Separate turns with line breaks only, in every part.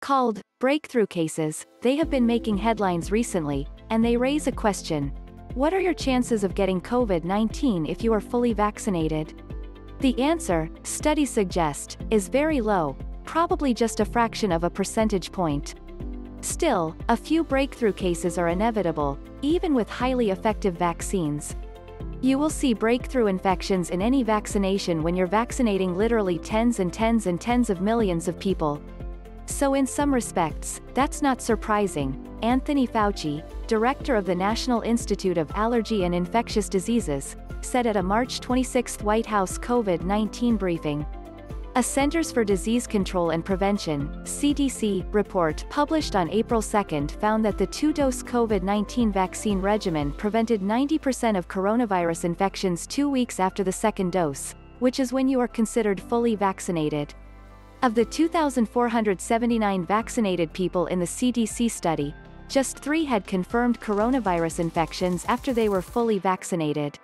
Called breakthrough cases, they have been making headlines recently, and they raise a question. What are your chances of getting COVID-19 if you are fully vaccinated? The answer, studies suggest, is very low, probably just a fraction of a percentage point. Still, a few breakthrough cases are inevitable, even with highly effective vaccines. You will see breakthrough infections in any vaccination when you're vaccinating literally tens and tens and tens of millions of people. So in some respects, that's not surprising. Anthony Fauci, director of the National Institute of Allergy and Infectious Diseases, said at a March 26 White House COVID-19 briefing. A Centers for Disease Control and Prevention (CDC) report published on April 2 found that the two-dose COVID-19 vaccine regimen prevented 90% of coronavirus infections 2 weeks after the second dose, which is when you are considered fully vaccinated. Of the 2,479 vaccinated people in the CDC study, just 3 had confirmed coronavirus infections after they were fully vaccinated.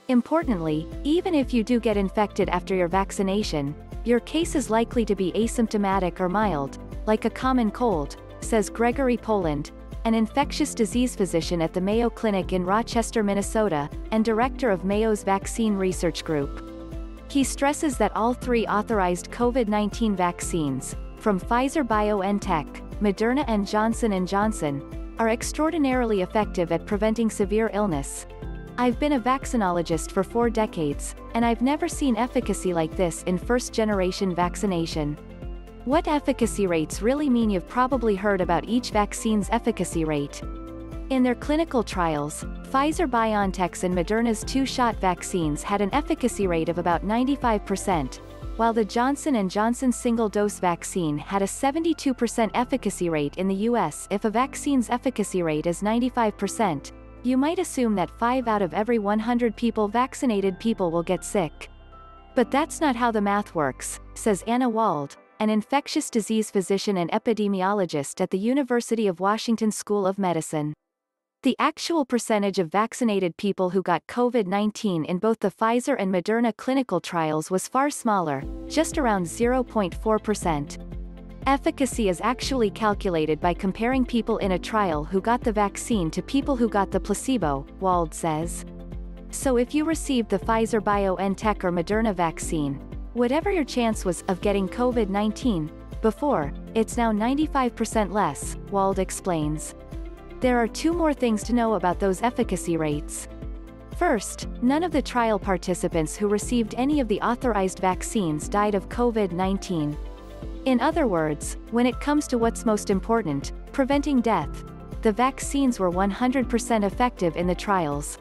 Importantly, even if you do get infected after your vaccination, your case is likely to be asymptomatic or mild, like a common cold, says Gregory Poland, an infectious disease physician at the Mayo Clinic in Rochester, Minnesota, and director of Mayo's Vaccine Research Group. He stresses that all 3 authorized COVID-19 vaccines, from Pfizer-BioNTech, Moderna and Johnson Johnson, are extraordinarily effective at preventing severe illness. I've been a vaccinologist for 4 decades, and I've never seen efficacy like this in first-generation vaccination. What efficacy rates really mean? You've probably heard about each vaccine's efficacy rate. In their clinical trials, Pfizer-BioNTech's and Moderna's 2-shot vaccines had an efficacy rate of about 95%, while the Johnson Johnson single-dose vaccine had a 72% efficacy rate in the US. If a vaccine's efficacy rate is 95%, you might assume that 5 out of every 100 vaccinated people will get sick. But that's not how the math works, says Anna Wald, an infectious disease physician and epidemiologist at the University of Washington School of Medicine. The actual percentage of vaccinated people who got COVID-19 in both the Pfizer and Moderna clinical trials was far smaller, just around 0.4%. Efficacy is actually calculated by comparing people in a trial who got the vaccine to people who got the placebo, Wald says. So if you received the Pfizer-BioNTech or Moderna vaccine, whatever your chance was of getting COVID-19 before, it's now 95% less, Wald explains. There are 2 more things to know about those efficacy rates. First, none of the trial participants who received any of the authorized vaccines died of COVID-19. In other words, when it comes to what's most important, preventing death, the vaccines were 100% effective in the trials.